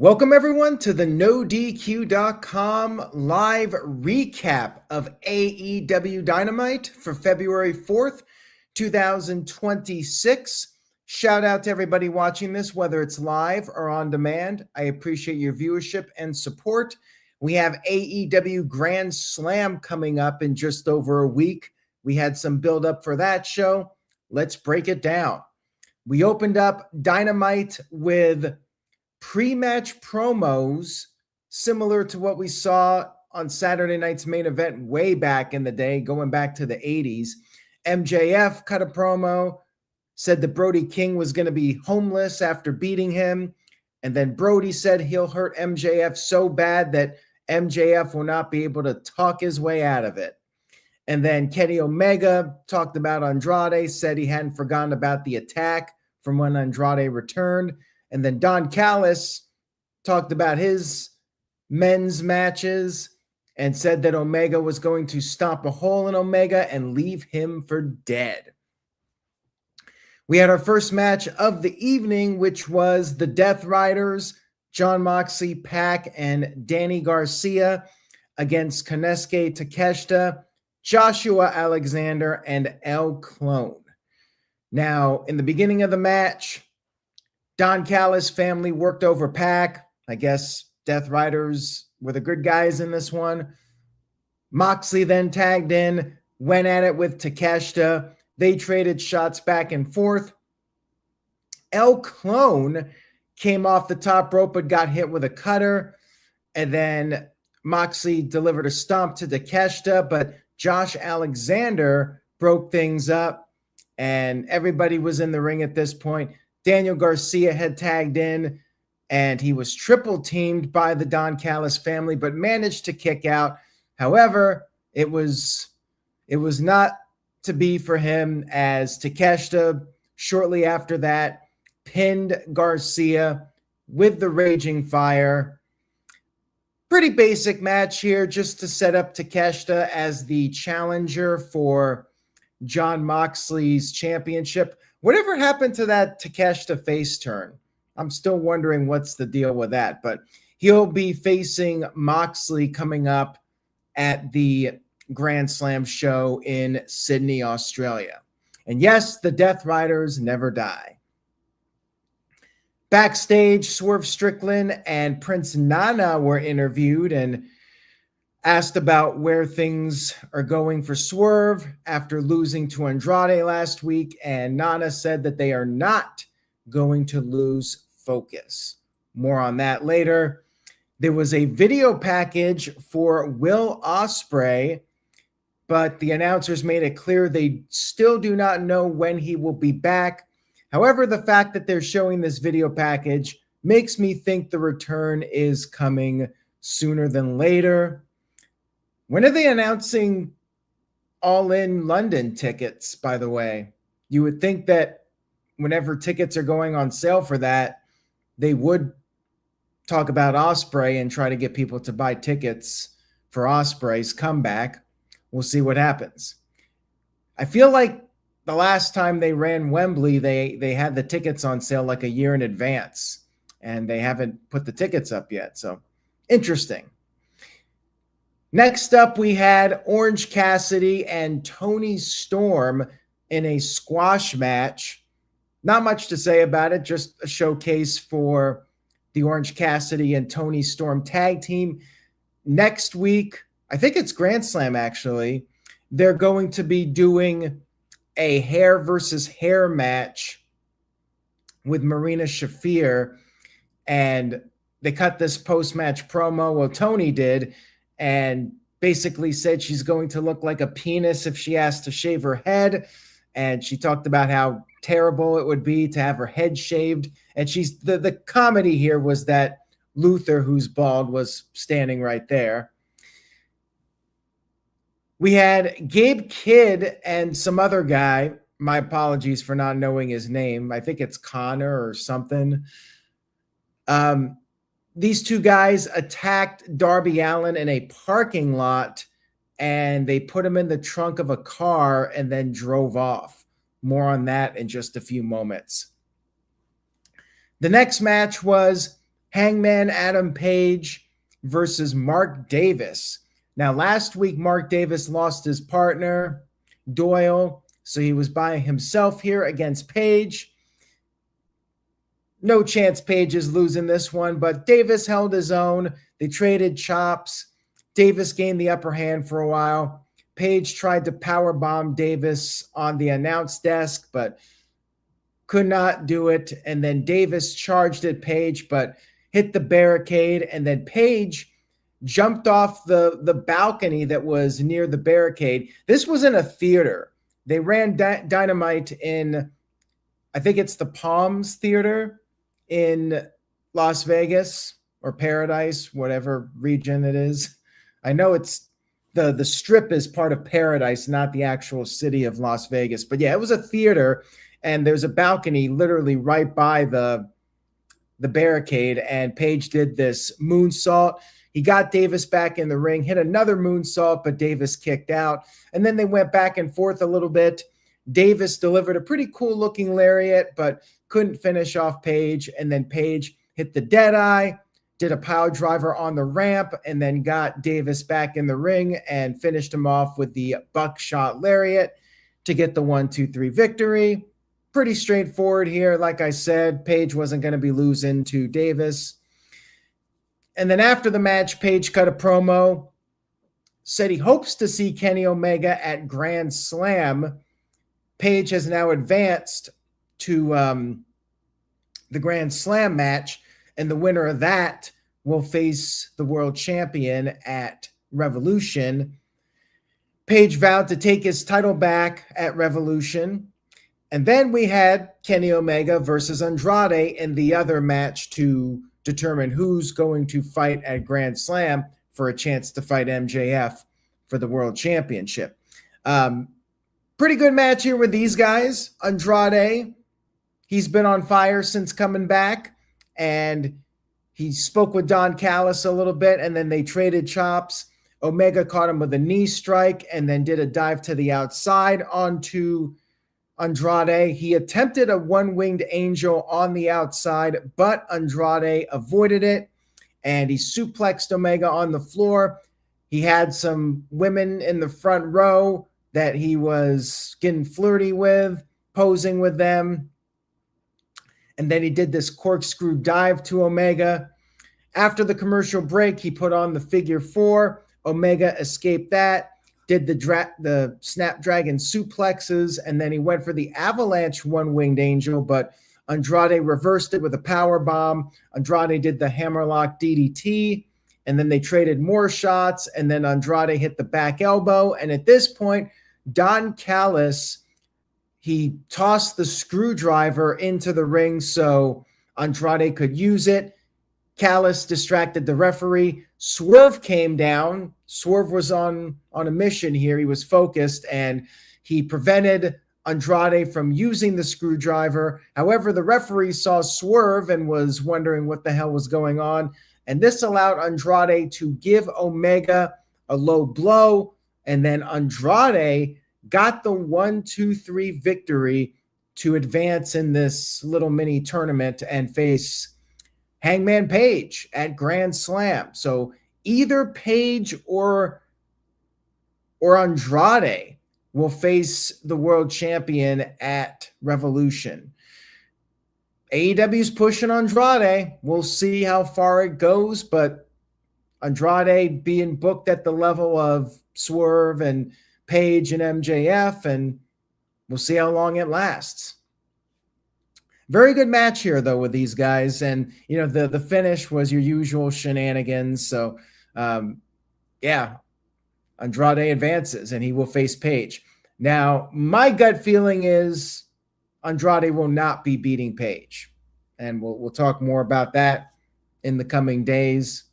Welcome, everyone, to the NoDQ.com live recap of AEW Dynamite for February 4th, 2026. Shout out to everybody watching this, whether it's live or on demand. I appreciate your viewership and support. We have AEW Grand Slam coming up in just over a week. We had some build up for that show. Let's break it down. We opened up Dynamite with pre-match promos similar to what we saw on Saturday night's main event way back in the day, going back to the 80s. MJF cut a promo, said that Brody King was going to be homeless after beating him. And then Brody said he'll hurt MJF so bad that MJF will not be able to talk his way out of it. And then Kenny Omega talked about Andrade, said he hadn't forgotten about the attack from when Andrade returned. And then Don Callis talked about his men's matches and said that Omega was going to stomp a hole in Omega and leave him for dead. We had our first match of the evening, which was the Death Riders, Jon Moxley, Pac, and Danny Garcia against Konosuke Takeshita, Joshua Alexander, and El Clone. Now, in the beginning of the match, Don Callis' family worked over Pac. I guess Death Riders were the good guys in this one. Moxley then tagged in, went at it with Takeshita. They traded shots back and forth. El Clone came off the top rope but got hit with a cutter. And then Moxley delivered a stomp to Takeshita, but Josh Alexander broke things up, and everybody was in the ring at this point. Daniel Garcia had tagged in, and he was triple teamed by the Don Callis family, but managed to kick out. However, it was not to be for him, as Takeshita shortly after that pinned Garcia with the Raging Fire. Pretty basic match here, just to set up Takeshita as the challenger for Jon Moxley's championship. Whatever happened to that Takeshita face turn? I'm still wondering what's the deal with that, but he'll be facing Moxley coming up at the Grand Slam show in Sydney, Australia. And yes, the Death Riders never die. Backstage, Swerve Strickland and Prince Nana were interviewed and asked about where things are going for Swerve after losing to Andrade last week, and Nana said that they are not going to lose focus. More on that later. There was a video package for Will Ospreay, but the announcers made it clear they still do not know when he will be back. However, the fact that they're showing this video package makes me think the return is coming sooner than later. When are they announcing All In London tickets, by the way? You would think that whenever tickets are going on sale for that, they would talk about Ospreay and try to get people to buy tickets for Ospreay's comeback. We'll see what happens. I feel like the last time they ran Wembley, they had the tickets on sale like a year in advance, and they haven't put the tickets up yet. So interesting. Next up, we had Orange Cassidy and Toni Storm in a squash match. Not much to say about it, just a showcase for the Orange Cassidy and Toni Storm tag team. Next week, I think it's Grand Slam actually, they're going to be doing a hair versus hair match with Marina Shafir, and they cut this post-match promo. Well, Toni did, and basically said she's going to look like a penis if she has to shave her head. And she talked about how terrible it would be to have her head shaved. And she's the comedy here was that Luther, who's bald, was standing right there. We had Gabe Kidd and some other guy. My apologies for not knowing his name. I think it's Connor or something. These two guys attacked Darby Allin in a parking lot, and they put him in the trunk of a car and then drove off. More on that in just a few moments. The next match was Hangman Adam Page versus Mark Davis. Now, last week, Mark Davis lost his partner, Doyle, so he was by himself here against Page. No chance Page is losing this one, but Davis held his own. They traded chops. Davis gained the upper hand for a while. Page tried to powerbomb Davis on the announce desk, but could not do it. And then Davis charged at Page, but hit the barricade. And then Page jumped off the balcony that was near the barricade. This was in a theater. They ran Dynamite in, I think it's the Palms Theater in Las Vegas or Paradise, whatever region it is. I know it's the Strip is part of Paradise, not the actual city of Las Vegas. But yeah, it was a theater, and there's a balcony literally right by the barricade, and Page did this moonsault. He got Davis back in the ring, hit another moonsault, but Davis kicked out. And then they went back and forth a little bit. Davis delivered a pretty cool-looking lariat, but couldn't finish off Page. And then Page hit the Deadeye, did a pile driver on the ramp, and then got Davis back in the ring and finished him off with the buckshot lariat to get the 1-2-3 victory. Pretty straightforward here. Like I said, Page wasn't going to be losing to Davis. And then after the match, Page cut a promo, said he hopes to see Kenny Omega at Grand Slam. Page has now advanced to the Grand Slam match, and the winner of that will face the world champion at Revolution. Page vowed to take his title back at Revolution. And then we had Kenny Omega versus Andrade in the other match to determine who's going to fight at Grand Slam for a chance to fight MJF for the World Championship. Pretty good match here with these guys. Andrade, he's been on fire since coming back, and he spoke with Don Callis a little bit, and then they traded chops. Omega caught him with a knee strike and then did a dive to the outside onto Andrade. He attempted a one-winged angel on the outside, but Andrade avoided it, and he suplexed Omega on the floor. He had some women in the front row that he was getting flirty with, posing with them. And then he did this corkscrew dive to Omega. After the commercial break, he put on the figure four. Omega escaped that, did the Snapdragon suplexes, and then he went for the avalanche one-winged angel, but Andrade reversed it with a power bomb. Andrade did the hammerlock DDT, and then they traded more shots, and then Andrade hit the back elbow. And at this point, Don Callis, he tossed the screwdriver into the ring so Andrade could use it. Callis distracted the referee. Swerve came down. Swerve was on a mission here. He was focused, and he prevented Andrade from using the screwdriver. However, the referee saw Swerve and was wondering what the hell was going on. And this allowed Andrade to give Omega a low blow. And then Andrade got the 1-2-3 victory to advance in this little mini tournament and face Hangman Page at Grand Slam. So either Page or Andrade will face the world champion at Revolution. AEW's pushing Andrade. We'll see how far it goes, but Andrade being booked at the level of Swerve and Page and MJF, and we'll see how long it lasts. Very good match here, though, with these guys. And, you know, the finish was your usual shenanigans. So, yeah, Andrade advances, and he will face Page. Now, my gut feeling is Andrade will not be beating Page. And we'll talk more about that in the coming days.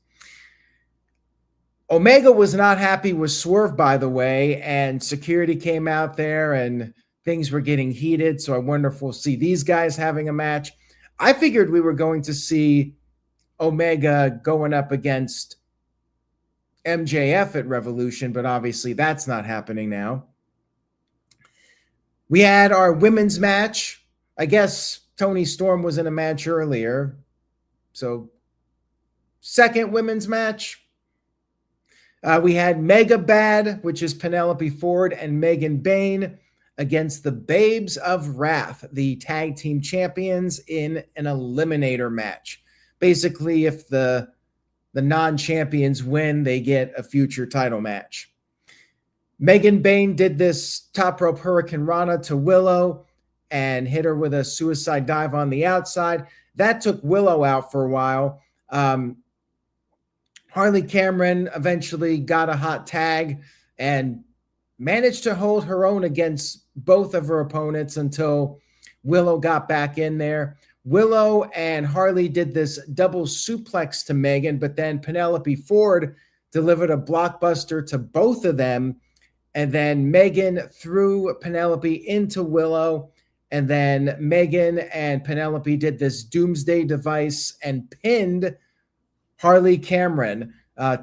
Omega was not happy with Swerve, by the way, and security came out there, and things were getting heated. So I wonder if we'll see these guys having a match. I figured we were going to see Omega going up against MJF at Revolution, but obviously that's not happening now. We had our women's match. I guess Toni Storm was in a match earlier, so second women's match, we had Mega Bad, which is Penelope Ford and Megan Bayne, against the Babes of Wrath, the tag team champions, in an eliminator match. Basically, if the non-champions win, they get a future title match. Megan Bayne did this top rope Hurricane Rana to Willow and hit her with a suicide dive on the outside. That took Willow out for a while. Harley Cameron eventually got a hot tag and managed to hold her own against both of her opponents until Willow got back in there. Willow and Harley did this double suplex to Megan, but then Penelope Ford delivered a blockbuster to both of them. And then Megan threw Penelope into Willow. And then Megan and Penelope did this doomsday device and pinned Harley Cameron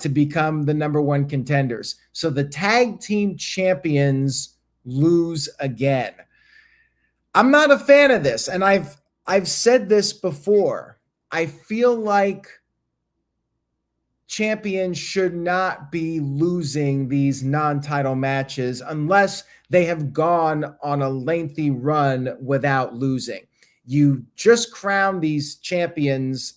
to become the number one contenders. So the tag team champions lose again. I'm not a fan of this, and I've said this before. I feel like champions should not be losing these non-title matches unless they have gone on a lengthy run without losing. You just crowned these champions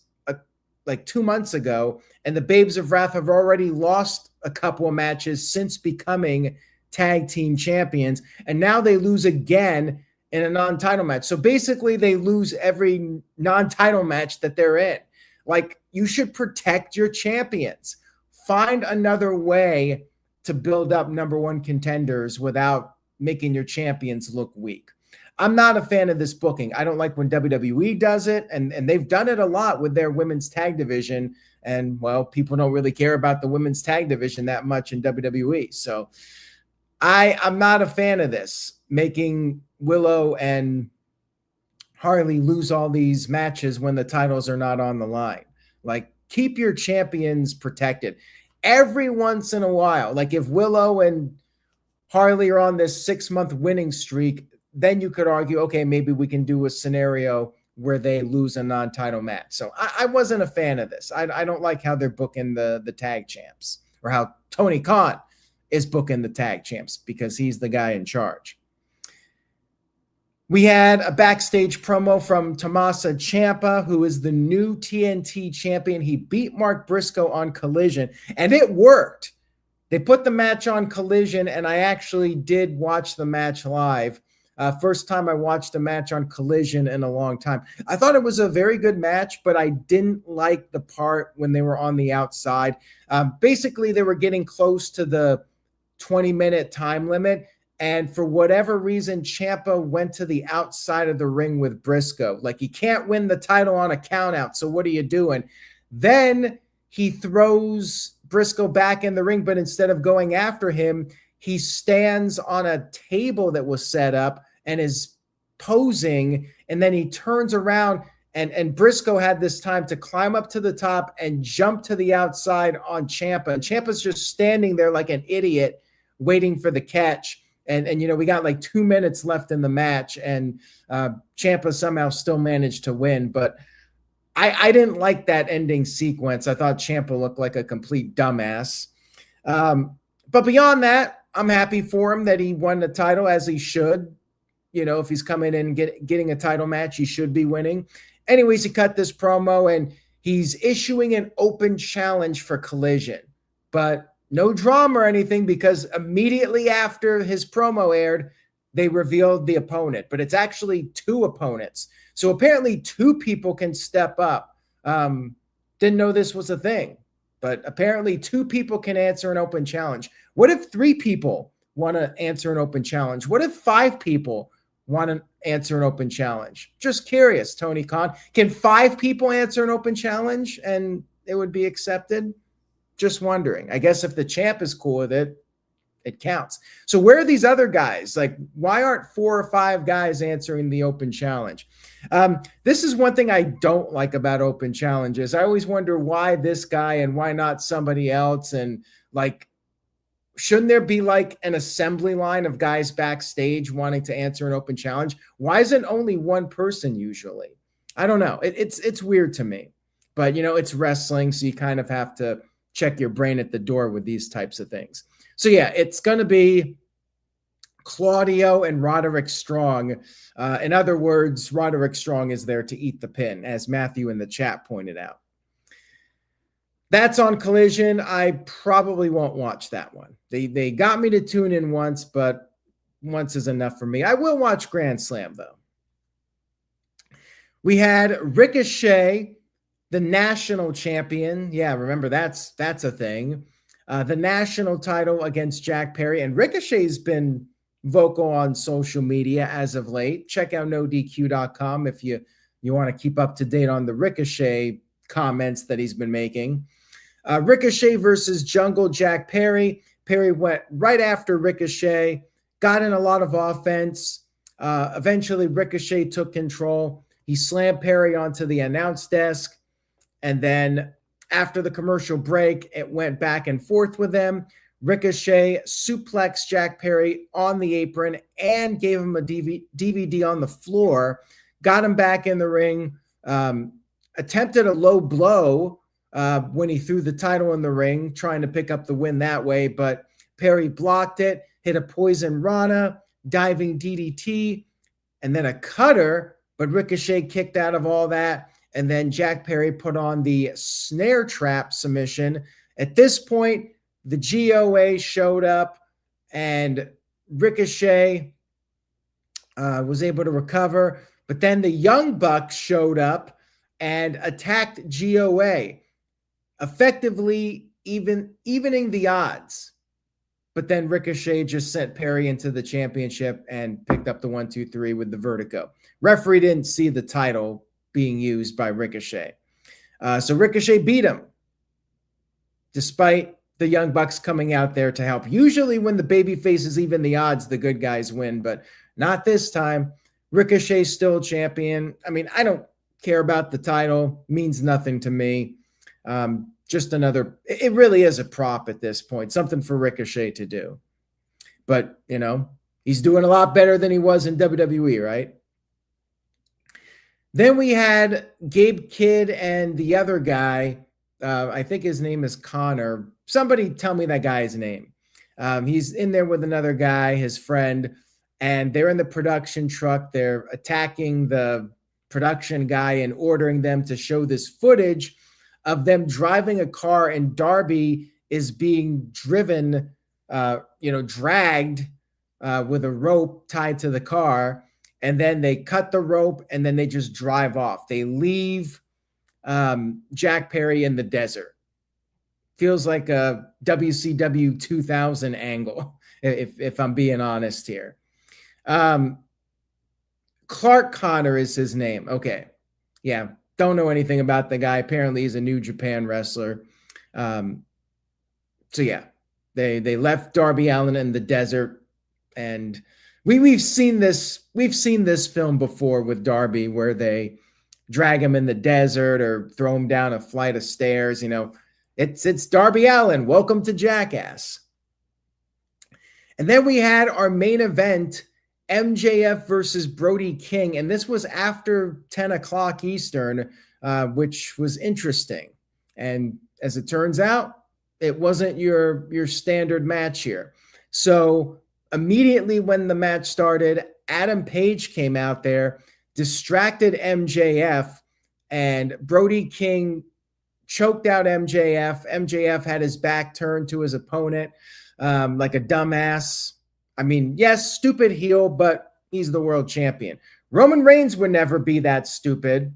like 2 months ago, and the Babes of Wrath have already lost a couple of matches since becoming tag team champions, and now they lose again in a non-title match. So basically they lose every non-title match that they're in. Like, you should protect your champions. Find another way to build up number one contenders without making your champions look weak. I'm not a fan of this booking. I don't like when WWE does it, and they've done it a lot with their women's tag division. And, well, people don't really care about the women's tag division that much in WWE. So I'm not a fan of this, making Willow and Harley lose all these matches when the titles are not on the line. Like, keep your champions protected. Every once in a while, like if Willow and Harley are on this 6-month winning streak, then you could argue, okay, maybe we can do a scenario where they lose a non-title match. So I wasn't a fan of this. I don't like how they're booking the tag champs, or how Tony Khan is booking the tag champs, because he's the guy in charge. We had a backstage promo from Tommaso Ciampa, who is the new TNT champion. He beat Mark Briscoe on Collision, and it worked. They put the match on Collision, and I actually did watch the match live. First time I watched a match on Collision in a long time. I thought it was a very good match, but I didn't like the part when they were on the outside. Basically, they were getting close to the 20-minute time limit, and for whatever reason, Ciampa went to the outside of the ring with Briscoe. Like, you can't win the title on a countout, so what are you doing? Then he throws Briscoe back in the ring, but instead of going after him, he stands on a table that was set up and is posing, and then he turns around, and Briscoe had this time to climb up to the top and jump to the outside on Ciampa. And Ciampa's just standing there like an idiot waiting for the catch. And you know, we got like 2 minutes left in the match, and Ciampa somehow still managed to win. But I didn't like that ending sequence. I thought Ciampa looked like a complete dumbass. But beyond that, I'm happy for him that he won the title, as he should. You know, if he's coming in and getting a title match, he should be winning. Anyways, he cut this promo, and he's issuing an open challenge for Collision. But no drama or anything, because immediately after his promo aired, they revealed the opponent. But it's actually 2 opponents. So apparently 2 people can step up. Didn't know this was a thing. But apparently 2 people can answer an open challenge. What if 3 people want to answer an open challenge? What if 5 people want to answer an open challenge? Just curious, Tony Khan. Can 5 people answer an open challenge and it would be accepted? Just wondering. I guess if the champ is cool with it, it counts. So where are these other guys? Like, why aren't 4 or 5 guys answering the open challenge? This is one thing I don't like about open challenges. I always wonder why this guy and why not somebody else. And like, shouldn't there be like an assembly line of guys backstage wanting to answer an open challenge? Why isn't only one person usually? I don't know. It's weird to me. But, it's wrestling, so you kind of have to check your brain at the door with these types of things. So, yeah, it's going to be Claudio and Roderick Strong. In other words, Roderick Strong is there to eat the pin, as Matthew in the chat pointed out. That's on Collision. I probably won't watch that one. They got me to tune in once, but once is enough for me. I will watch Grand Slam, though. We had Ricochet, the national champion. Yeah, remember, that's a thing. The national title against Jack Perry. And Ricochet's been vocal on social media as of late. Check out NoDQ.com if you want to keep up to date on the Ricochet comments that he's been making. Ricochet versus Jungle Jack Perry. Perry went right after Ricochet, got in a lot of offense. Eventually, Ricochet took control. He slammed Perry onto the announce desk. And then after the commercial break, it went back and forth with them. Ricochet suplexed Jack Perry on the apron and gave him a DVD on the floor, got him back in the ring, attempted a low blow when he threw the title in the ring, trying to pick up the win that way, but Perry blocked it, hit a poison rana, diving DDT, and then a cutter, but Ricochet kicked out of all that, and then Jack Perry put on the snare trap submission. At this point, the GOA showed up, and Ricochet was able to recover, but then the Young Bucks showed up and attacked GOA, effectively evening the odds. But then Ricochet just sent Perry into the championship and picked up the 1, 2, 3 with the vertigo. Referee didn't see the title being used by Ricochet. So Ricochet beat him, despite the Young Bucks coming out there to help. Usually when the baby faces even the odds, the good guys win, but not this time. Ricochet's still champion. I mean, I don't care about the title. Means nothing to me. Just another, it really is a prop at this point, something for Ricochet to do. But, he's doing a lot better than he was in WWE, right? Then we had Gabe Kidd and the other guy, I think his name is Connor. Somebody tell me that guy's name. He's in there with another guy, his friend, and they're in the production truck. They're attacking the production guy and ordering them to show this footage of them driving a car, and Darby is being driven, dragged with a rope tied to the car. And then they cut the rope and then they just drive off. They leave Jack Perry in the desert. Feels like a WCW 2000 angle, if I'm being honest here. Clark Connor is his name. Okay. Yeah. Don't know anything about the guy. Apparently he's a New Japan wrestler. So yeah, they left Darby Allin in the desert, and we've seen this film before with Darby, where they drag him in the desert or throw him down a flight of stairs. It's Darby Allin. Welcome to Jackass. And then we had our main event, MJF versus Brody King, and this was after 10 o'clock Eastern, which was interesting. And as it turns out, it wasn't your standard match here. So immediately when the match started, Adam Page came out there, distracted MJF, and Brody King choked out MJF. MJF had his back turned to his opponent like a dumbass. I mean, yes, stupid heel, but he's the world champion. Roman Reigns would never be that stupid.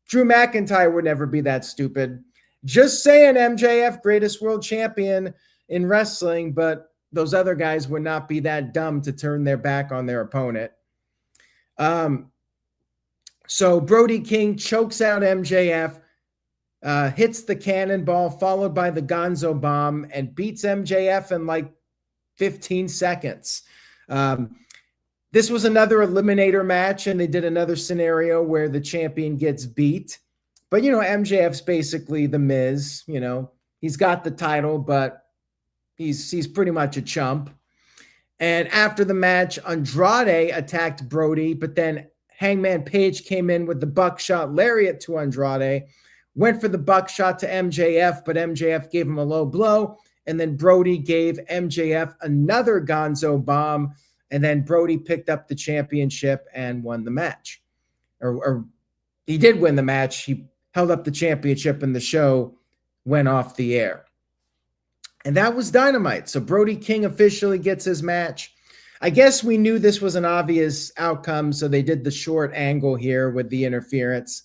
Drew McIntyre would never be that stupid. Just saying, MJF, greatest world champion in wrestling, but those other guys would not be that dumb to turn their back on their opponent. So Brody King chokes out MJF, hits the cannonball, followed by the Gonzo bomb, and beats MJF in like 15 seconds. This was another eliminator match, and they did another scenario where the champion gets beat. But, MJF's basically the Miz. He's got the title, but he's pretty much a chump. And after the match, Andrade attacked Brody, but then Hangman Page came in with the buckshot lariat to Andrade, went for the buckshot to MJF, but MJF gave him a low blow. And then Brody gave MJF another gonzo bomb. And then Brody picked up the championship and won the match. Or he did win the match. He held up the championship and the show went off the air. And that was Dynamite. So Brody King officially gets his match. I guess we knew this was an obvious outcome, so they did the short angle here with the interference.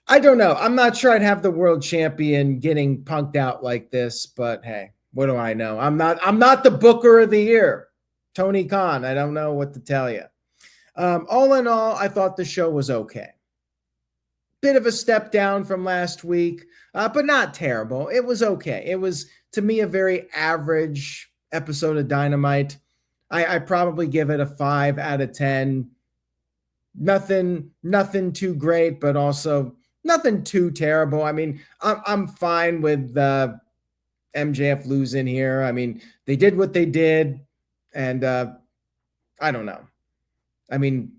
I don't know. I'm not sure I'd have the world champion getting punked out like this, but hey, what do I know? I'm not the booker of the year. Tony Khan, I don't know what to tell you. All in all, I thought the show was okay. Bit of a step down from last week, but not terrible. It was okay. It was, to me, a very average episode of Dynamite. I probably give it a 5 out of 10. Nothing too great, but also nothing too terrible. I mean, I'm fine with MJF losing here. I mean, they did what they did, and I don't know. I mean,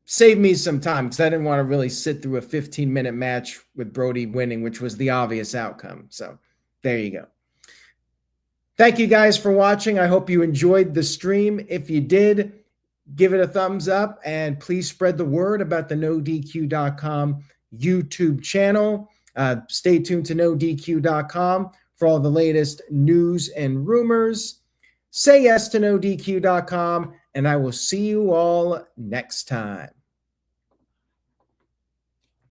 save me some time because I didn't want to really sit through a 15-minute match with Brody winning, which was the obvious outcome. So there you go. Thank you guys for watching. I hope you enjoyed the stream. If you did, give it a thumbs up and please spread the word about the NoDQ.com YouTube channel. Stay tuned to NoDQ.com for all the latest news and rumors. Say yes to NoDQ.com, and I will see you all next time.